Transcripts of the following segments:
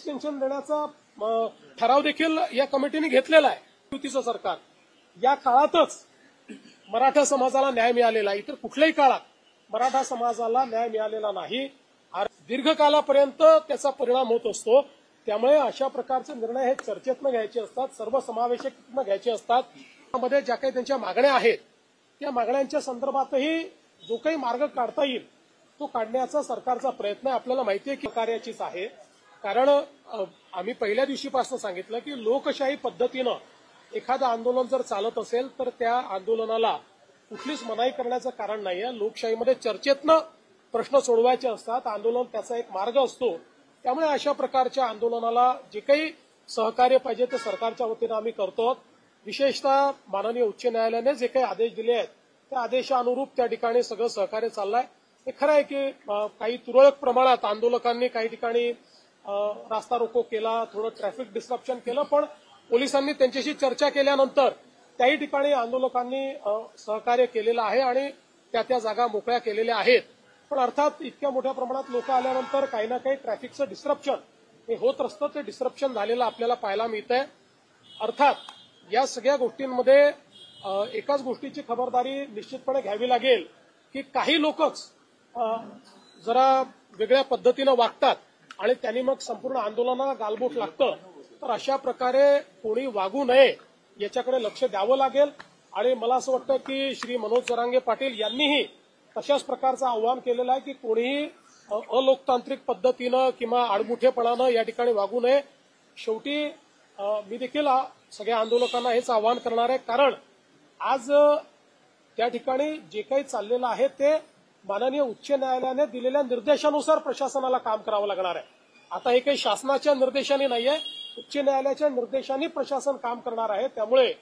Extension देण्याचा ठराव देखील या कमिटीने घेतलेला आहे. युतीचं सरकार या काळातच मराठा समाजाला न्याय मिळालेला, इतर कुठल्याही काळात मराठा समाजाला न्याय मिळालेला नाही. दीर्घकालापर्यंत त्याचा परिणाम होत असतो. त्यामुळे अशा प्रकारचे निर्णय हे चर्चेतनं घ्यायचे असतात, सर्वसमावेशकनं घ्यायचे असतात. मध्ये ज्या काही त्यांच्या मागण्या आहेत त्या मागण्यांच्या संदर्भातही जो काही मार्ग काढता येईल तो काढण्याचा सरकारचा प्रयत्न आहे. आपल्याला माहिती आहे की कार्याचीच आहे, कारण आम्ही पहिल्या दिवशीपासून सांगितलं की लोकशाही पद्धतीनं एखादं आंदोलन जर चालत असेल तर त्या आंदोलनाला कुठलीच मनाई करण्याचं कारण नाहीये. लोकशाहीमध्ये चर्चेतनं प्रश्न सोडवायचे असतात, आंदोलन त्याचा एक मार्ग असतो. त्यामुळे अशा प्रकारच्या आंदोलनाला जे काही सहकार्य पाहिजे ते सरकारच्या वतीनं आम्ही करतो. विशेषतः माननीय उच्च न्यायालयाने जे काही आदेश दिले आहेत त्या आदेशानुरूप त्या ठिकाणी सगळं सहकार्य चाललंय. हे खरं आहे की काही तुरळक प्रमाणात आंदोलकांनी काही ठिकाणी रास्ता रोको केला, थोडं ट्रॅफिक डिस्ट्रप्शन केलं, पण पोलिसांनी त्यांच्याशी चर्चा केल्यानंतर त्याही ठिकाणी आंदोलकांनी सहकार्य केलेलं आहे आणि त्या जागा मोकळ्या केलेल्या आहेत. पण अर्थात इतक्या मोठ्या प्रमाणात लोक आल्यानंतर काही ना काही ट्रॅफिकचं डिस्ट्रप्शन हे होत असतं. ते डिस्ट्रप्शन झालेलं आपल्याला पाहायला मिळतंय. अर्थात या सगळ्या गोष्टींमध्ये एकाच गोष्टीची खबरदारी निश्चितपणे घ्यावी लागेल की काही लोकच जरा वेगळ्या पद्धतीनं वागतात आणि त्यांनी मग संपूर्ण आंदोलनाला गालबोट लागतं. तर अशा प्रकारे कोणी वागू नये याच्याकडे लक्ष द्यावं लागेल. आणि मला असं वाटतं की श्री मनोज जरांगे पाटील यांनीही तशाच प्रकारचं आव्हान केलेलं आहे की कोणीही अलोकतांत्रिक पद्धतीनं किंवा आडमुठेपणानं या ठिकाणी वागू नये. शेवटी मी देखील सगळ्या आंदोलकांना हेच आवाहन करणार आहे, कारण आज त्या ठिकाणी जे काही चाललेलं आहे ते माननीय उच्च न्यायालयाने दिलेल्या निर्देशानुसार प्रशासनाला काम करावं लागणार आहे. आता हे काही शासनाच्या निर्देशाने नाहीये, उच्च न्यायालयाच्या निर्देशाने प्रशासन काम करणार आहे. त्यामुळे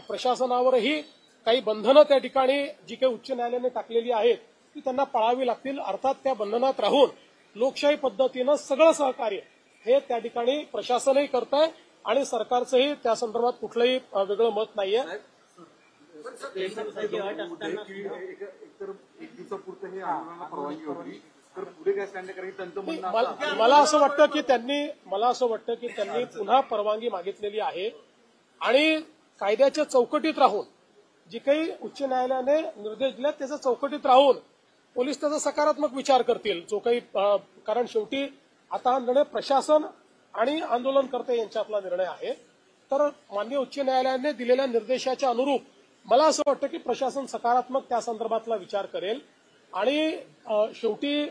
प्रशासनावरही काही बंधनं त्या ठिकाणी जी काही उच्च न्यायालयाने टाकलेली आहेत ती त्यांना पाळावी लागतील. अर्थात त्या बंधनात राहून लोकशाही पद्धतीनं सगळं सहकार्य हे त्या ठिकाणी प्रशासनही करत आहे आणि सरकारचंही त्या संदर्भात कुठलंही वेगळं मत नाहीये. मला असं वाटतं की त्यांनी पुन्हा परवानगी मागितलेली आहे आणि कायद्याच्या चौकटीत राहून जी काही उच्च न्यायालयाने निर्देश दिले त्याच्या चौकटीत राहून पोलीस त्याचा सकारात्मक विचार करतील. जो काही कारण शेवटी आता हा निर्णय प्रशासन आणि आंदोलनकर्ते यांच्यातला निर्णय आहे. तर माननीय उच्च न्यायालयाने दिलेल्या निर्देशाच्या अनुरूप मला असं वाटतं की प्रशासन सकारात्मक त्या संदर्भातला विचार करेल आणि शेवटी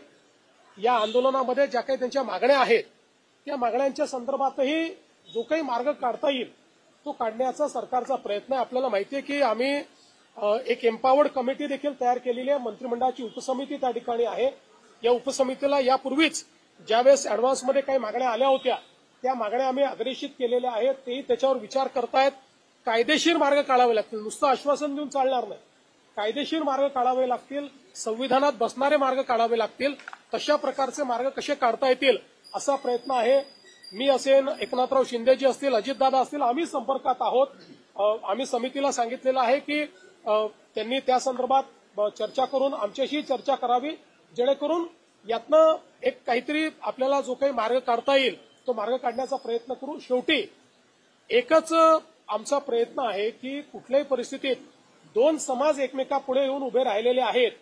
या आंदोलनामध्ये ज्या काही त्यांच्या मागण्या आहेत त्या मागण्यांच्या संदर्भातही जो काही मार्ग काढता येईल तो काढण्याचा सरकारचा प्रयत्न आहे. आपल्याला माहिती आहे की आम्ही एक एम्पावर्ड कमिटी देखील तयार केलेली आहे. मंत्रिमंडळाची उपसमिती त्या ठिकाणी आहे. या उपसमितीला यापूर्वीच ज्यावेळेस अॅडव्हान्समध्ये काही मागण्या आल्या होत्या त्या मागण्या आम्ही अग्रेषित केलेल्या आहेत. तेही त्याच्यावर विचार करतायत. कायदेशीर मार्ग काढावे लागतील, नुसतं आश्वासन देऊन चालणार नाही. कायदेशीर मार्ग काढावे लागतील, संविधानात बसणारे मार्ग काढावे लागतील. तशा प्रकारचे मार्ग कसे काढता येतील असा प्रयत्न आहे. मी असेन, एकनाथराव शिंदेजी असतील, अजितदादा असतील, आम्ही संपर्कात आहोत. आम्ही समितीला सांगितलेलं आहे की त्यांनी त्या संदर्भात चर्चा करून आमच्याशी चर्चा करावी, जेणेकरून यातनं एक काहीतरी आपल्याला जो काही मार्ग काढता येईल तो मार्ग काढण्याचा प्रयत्न करू. शेवटी एकच आमचा प्रयत्न आहे की कुठल्याही परिस्थितीत दोन समाज एकमेकापुढे येऊन उभे राहिलेले आहेत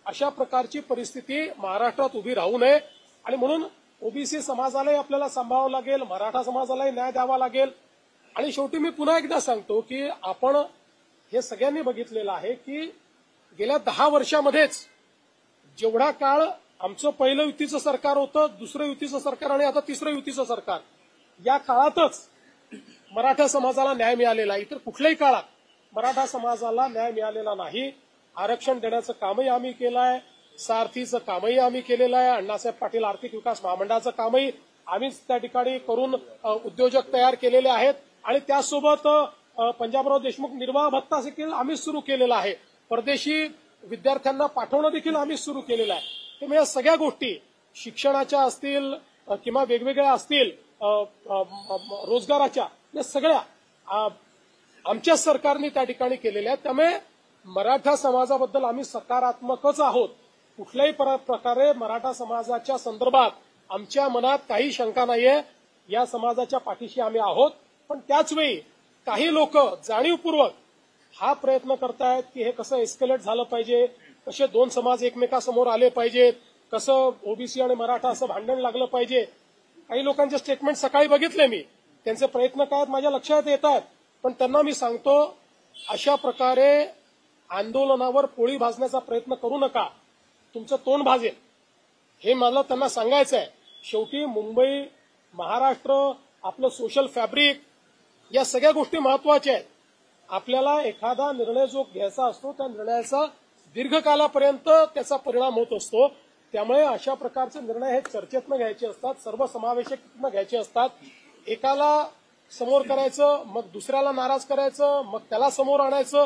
अशा प्रकारची परिस्थिती महाराष्ट्रात उभी राहू नये. आणि म्हणून ओबीसी समाजालाही आपल्याला सांभाळावं लागेल, मराठा समाजालाही न्याय द्यावा लागेल. आणि शेवटी मी पुन्हा एकदा सांगतो की आपण हे सगळ्यांनी बघितलेलं आहे की गेल्या 10 वर्षामध्येच जेवढा काळ आमचं पहिलं युतीचं सरकार होतं, दुसरं युतीचं सरकार आणि आता तिसरं युतीचं सरकार, या काळातच मराठा समाजाला न्याय मिळालेला, इतर कुठल्याही काळात मराठा समाजाला न्याय मिळालेला नाही. आरक्षण देण्याचं कामही आम्ही केलं आहे, सारथीचं कामही आम्ही केलेलं आहे, अण्णासाहेब पाटील आर्थिक विकास महामंडळाचं कामही आम्हीच त्या ठिकाणी करून उद्योजक तयार केलेले आहेत. आणि त्यासोबत पंजाबराव देशमुख निर्वाह भत्ता देखील आम्हीच सुरू केलेला आहे. परदेशी विद्यार्थ्यांना पाठवणं देखील आम्हीच सुरू केलेलं आहे. त्यामुळे या सगळ्या गोष्टी शिक्षणाच्या असतील किंवा वेगवेगळ्या असतील रोजगाराच्या, या सगळ्या आमच्या सरकारने त्या ठिकाणी केलेल्या आहेत. त्यामुळे मराठा समाजाबद्दल आम्ही सकारात्मकच आहोत. कुठल्याही प्रकारे मराठा समाजाच्या संदर्भात आमच्या मनात काही शंका नाहीये. या समाजाच्या पाठीशी आम्ही आहोत. पण त्याचवेळी काही लोक जाणीवपूर्वक हा प्रयत्न करतायत की हे कसं एस्केलेट झालं पाहिजे, कसे दोन समाज एकमेकासमोर आले पाहिजेत, कसं ओबीसी आणि मराठा असं भांडण लागलं पाहिजे. काही लोकांचे स्टेटमेंट सकाळी बघितले मी, त्यांचे प्रयत्न काय आहेत माझ्या लक्षात येतात. पण त्यांना मी सांगतो, अशा प्रकारे आंदोलनावर पोळी भाजण्याचा प्रयत्न करू नका, तुमचं तोंड भाजेल. हे मला त्यांना सांगायचं आहे. शेवटी मुंबई, महाराष्ट्र, आपलं सोशल फॅब्रिक, या सगळ्या गोष्टी महत्वाच्या आहेत. आपल्याला एखादा निर्णय जो घ्यायचा असतो त्या निर्णयाचा दीर्घकालापर्यंत त्याचा परिणाम होत असतो. त्यामुळे अशा प्रकारचे निर्णय हे चर्चेतनं घ्यायचे असतात, सर्वसमावेशकनं घ्यायचे असतात. एकाला समोर करायचं, मग दुसऱ्याला नाराज करायचं, मग त्याला समोर आणायचं.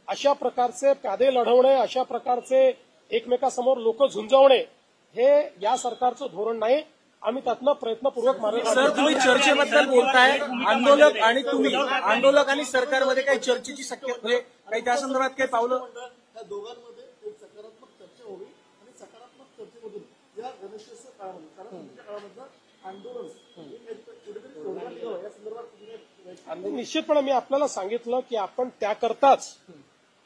अशा प्रकारचे प्यादे लढवणे, अशा प्रकारचे एकमेकासमोर लोक झुंजवणे हे या सरकारचं धोरण नाही. आम्ही त्यातनं प्रयत्नपूर्वक मार्ग काढतो. सर, तुम्ही चर्चेबद्दल बोलताय, आंदोलक आणि तुम्ही, आंदोलक आणि सरकारमध्ये काही चर्चेची शक्यता म्हणजे काही त्या संदर्भात काही पावलं? त्या दोघांमध्ये एक सकारात्मक चर्चा होईल आणि सकारात्मक चर्चेमधून या गणेशोत्सव काळामध्ये, कारण तुमच्या काळामधलं आंदोलन कुठेतरी तोडगा निघावं या संदर्भात निश्चितपणे मी आपल्याला सांगितलं की आपण त्याकरताच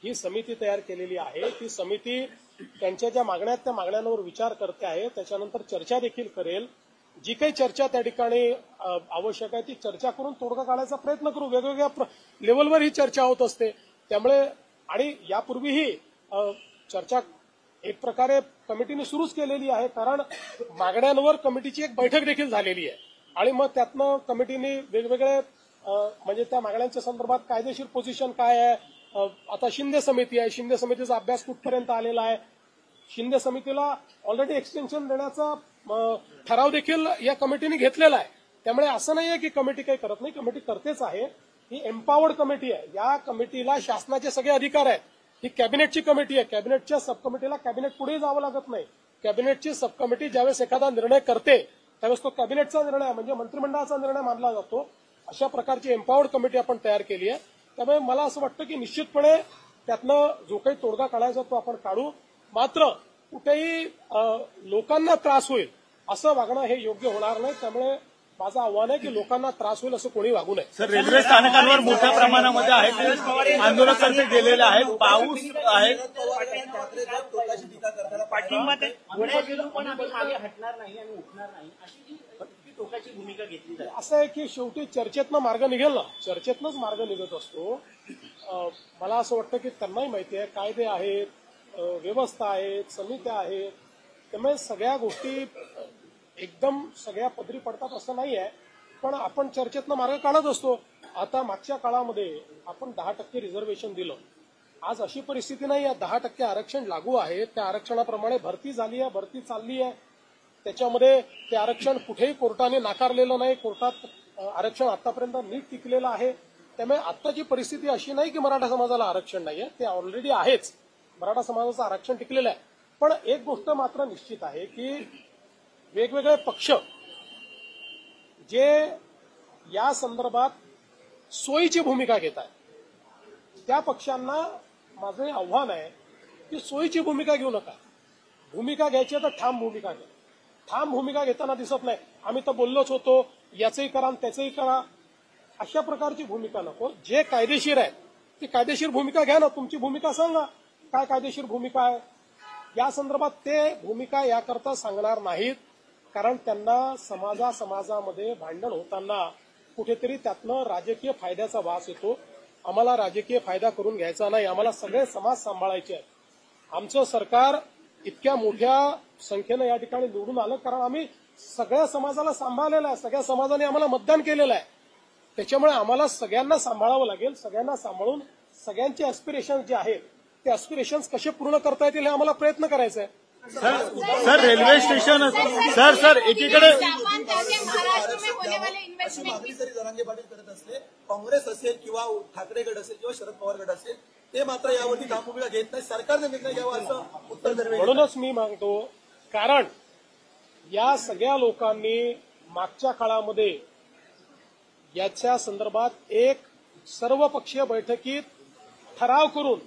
ही समिती तयार केलेली आहे. ती समिती त्यांच्या ज्या मागण्या आहेत त्या मागण्यांवर विचार करते आहे, त्याच्यानंतर चर्चा देखील करेल. जी काही चर्चा त्या ठिकाणी आवश्यक आहे ती चर्चा करून तोडगा काढायचा प्रयत्न करू. वेगवेगळ्या लेवलवर ही चर्चा होत असते. त्यामुळे आणि यापूर्वीही चर्चा एक प्रकारे कमिटीने सुरूच केलेली आहे, कारण मागण्यांवर कमिटीची एक बैठक देखील झालेली आहे. आणि मग त्यातनं कमिटीने वेगवेगळे म्हणजे त्या मागण्यांच्या संदर्भात कायदेशीर पोझिशन काय आहे. आता शिंदे समिती आहे, शिंदे समितीचा अभ्यास कुठपर्यंत आलेला आहे. शिंदे समितीला ऑलरेडी एक्सटेन्शन देण्याचा ठराव देखील या कमिटीने घेतलेला आहे. त्यामुळे असं नाहीये की कमिटी काही करत नाही, कमिटी करतेच आहे. ही एम्पावर्ड कमिटी आहे. या कमिटीला शासनाचे सगळे अधिकार आहेत. ही कॅबिनेटची कमिटी आहे. कॅबिनेटच्या सब कमिटीला कॅबिनेट पुढे जावं लागत नाही. कॅबिनेटची सब कमिटी ज्यावेळेस एखादा निर्णय करते त्यावेळेस तो कॅबिनेटचा निर्णय म्हणजे मंत्रिमंडळाचा निर्णय मानला जातो. अशा प्रकारची एम्पावर्ड कमिटी आपण तयार केली आहे. त्यामुळे मला असं वाटतं की निश्चितपणे त्यातनं जो काही तोडगा काढायचा तो आपण काढू. मात्र कुठेही लोकांना त्रास होईल असं वागणं हे योग्य होणार नाही. त्यामुळे माझं आव्हान आहे की लोकांना त्रास होईल असं कोणी वागू नये. सर, रेल्वे स्थानकांवर मोठ्या प्रमाणामध्ये आहेत आंदोलकांचे गेलेले आहेत, पाऊस आहे, पाठिंबा पण आम्ही मागे हटणार नाही आणि उठणार नाही अशी जी टोकाची भूमिका घेतली जाते. असं आहे की शेवटी चर्चेतनं मार्ग निघेल ना, चर्चेतनंच मार्ग निघत असतो. मला असं वाटतं की त्यांनाही माहिती आहे कायदे आहेत, व्यवस्था आहेत, समित्या आहेत. त्यामुळे सगळ्या गोष्टी एकदम सगळ्या पदरी पडतात असं नाही आहे. पण आपण चर्चेतनं मार्ग काढत असतो. आता मागच्या काळामध्ये आपण 10% रिझर्वेशन दिलं. आज अशी परिस्थिती नाही आहे. 10% आरक्षण लागू आहे. त्या आरक्षणाप्रमाणे भरती झाली आहे, भरती चालली आहे. त्याच्यामध्ये ते आरक्षण कुठेही कोर्टाने नाकारलेलं नाही. कोर्टात आरक्षण आतापर्यंत नीट टिकलेलं आहे. त्यामुळे आत्ताची परिस्थिती अशी नाही की मराठा समाजाला आरक्षण नाहीये, ते ऑलरेडी आहेच. मराठा समाजाचं आरक्षण टिकलेलं आहे. पण एक गोष्ट मात्र निश्चित आहे की वेगवेगळे पक्ष जे या संदर्भात सोयीची भूमिका घेत आहेत त्या पक्षांना माझं आव्हान आहे की सोयीची भूमिका घेऊ नका. भूमिका घ्यायची तर ठाम भूमिका घ्या. ठाम भूमिका घेताना दिसत नाही. आम्ही तर बोललोच होतो, याचंही करा आणि त्याचंही करा, अशा प्रकारची भूमिका नको. जे कायदेशीर आहे ती कायदेशीर भूमिका घ्या ना. तुमची भूमिका सांगा, काय कायदेशीर भूमिका आहे. या संदर्भात ते भूमिका याकरता सांगणार नाहीत, कारण त्यांना समाजामध्ये भांडण होताना कुठेतरी त्यातनं राजकीय फायद्याचा वास येतो. आम्हाला राजकीय फायदा करून घ्यायचा नाही. आम्हाला सगळे समाज सांभाळायचे आहेत. आमचं सरकार इतक्या मोठ्या संख्येनं या ठिकाणी निवडून आलं कारण आम्ही सगळ्या समाजाला सांभाळलेलं आहे. सगळ्या समाजाने आम्हाला मतदान केलेलं आहे. त्याच्यामुळे आम्हाला सगळ्यांना सांभाळावं लागेल. सगळ्यांना सांभाळून सगळ्यांचे ॲस्पिरेशन्स जे आहेत ते ॲस्पिरेशन्स कसे पूर्ण करता येतील हे आम्हाला प्रयत्न करायचा आहे. सर, रेल्वे स्टेशन सर एकीकडे मागणी जरी जरांगे पाटील करत असले, काँग्रेस असेल किंवा ठाकरे गट असेल किंवा शरद पवार गट असेल, ते मात्र यावरती ठाम भूमिका घेत नाही. सरकारने निर्णय घ्यावा असं उत्तर द्यावे. म्हणूनच मी मागतो, कारण या सगळ्या लोकांनी मागच्या काळामध्ये याच्या संदर्भात एक सर्वपक्षीय बैठकीत ठराव करून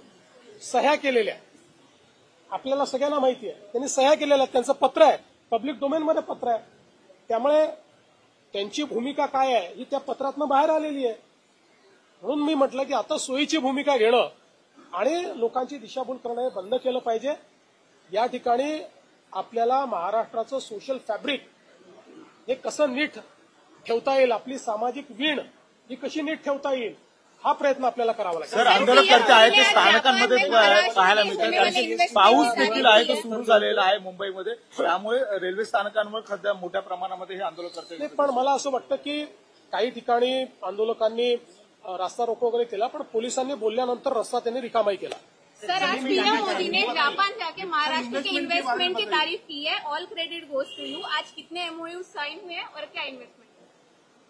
सह्या केलेल्या आपल्याला सगळ्यांना माहिती आहे. त्यांनी सह्या केलेल्या आहेत. त्यांचं पत्र आहे, पब्लिक डोमेनमध्ये पत्र आहे. त्यामुळे त्यांची भूमिका काय आहे ही त्या पत्रातनं बाहेर आलेली आहे. म्हणून मी म्हटलं की आता सोयीची भूमिका घेणं आणि लोकांची दिशाभूल करणं हे बंद केलं पाहिजे. या ठिकाणी आपल्याला महाराष्ट्राचं सोशल फॅब्रिक हे कसं नीट ठेवता येईल, आपली सामाजिक वीण ही कशी नीट ठेवता येईल, हा प्रयत्न आपल्याला करावा लागेल. सर, आंदोलनकर्ते आहेत ते स्थानकांमध्ये पाहायला मिळतात, कारण की पाऊस देखील आहे तो सुरू झालेला आहे मुंबईमध्ये, त्यामुळे रेल्वे स्थानकांवर सध्या मोठ्या प्रमाणामध्ये हे आंदोलनकर्ते. नाही, पण मला असं वाटतं की काही ठिकाणी आंदोलकांनी रास्ता रोको वगैरे केला, पण पोलिसांनी बोलल्यानंतर रस्ता त्यांनी रिकामाही केला. सर, आज पीएम मोदी ने जापान जाके महाराष्ट्र के इन्वेस्टमेंट की तारीफ की है. All credit goes to you. आज कितने एमओयू साइन हुए और क्या इन्वेस्टमेंट?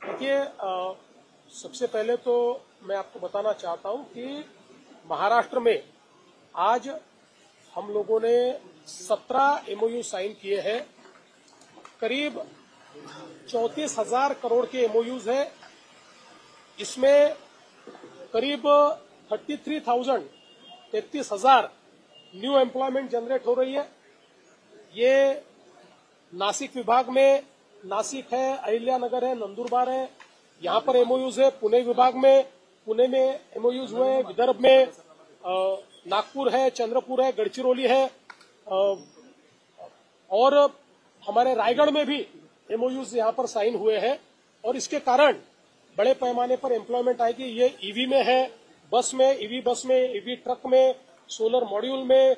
देखिए, सबसे पहले तो मैं आपको बताना चाहता हूं कि महाराष्ट्र में आज हम लोगों ने 17 एमओयू साइन किए हैं. करीब 34,000 करोड़ के एमओयूज है. इसमें करीब 33,000 न्यू एम्प्लॉयमेंट जनरेट हो रही है. ये नासिक विभाग में नासिक है, अहिल्यानगर है, नंदुरबार है, यहाँ पर एमओयूज है. पुणे विभाग में पुणे में एमओयूज हुए हैं. विदर्भ में नागपुर है, चंद्रपुर है, गढ़चिरौली है, और हमारे रायगढ़ में भी एमओयूज यहाँ पर साइन हुए हैं. और इसके कारण बड़े पैमाने पर एम्प्लॉयमेंट आएगी. ये ईवी में है, बस में, ईवी बस में, ईवी ट्रक में, सोलर मॉड्यूल में,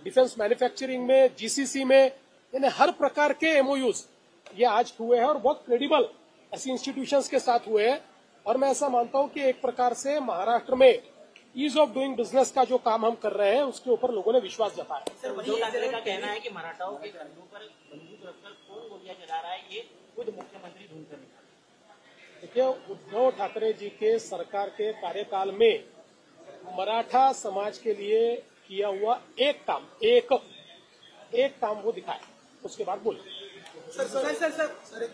डिफेंस मैन्युफैक्चरिंग में, जीसीसी में, यानी हर प्रकार के एमओयूज ये आज हुए हैं और बहुत क्रेडिबल ऐसी इंस्टीट्यूशंस के साथ हुए हैं. और मैं ऐसा मानता हूं कि एक प्रकार से महाराष्ट्र में ईज ऑफ डूइंग बिजनेस का जो काम हम कर रहे हैं उसके ऊपर लोगों ने विश्वास जताया. सर, उद्धव ठाकरे का कहना है कि मराठाओं के कंधों पर बंदूक रखकर कौन गोलियां चला रहा है, ये खुद मुख्यमंत्री ढूंढ कर निकाले. देखिए, उद्धव ठाकरे जी के सरकार के कार्यकाल में मराठा समाज के लिए किया हुआ एक काम वो दिखाया, उसके बाद बोले. सर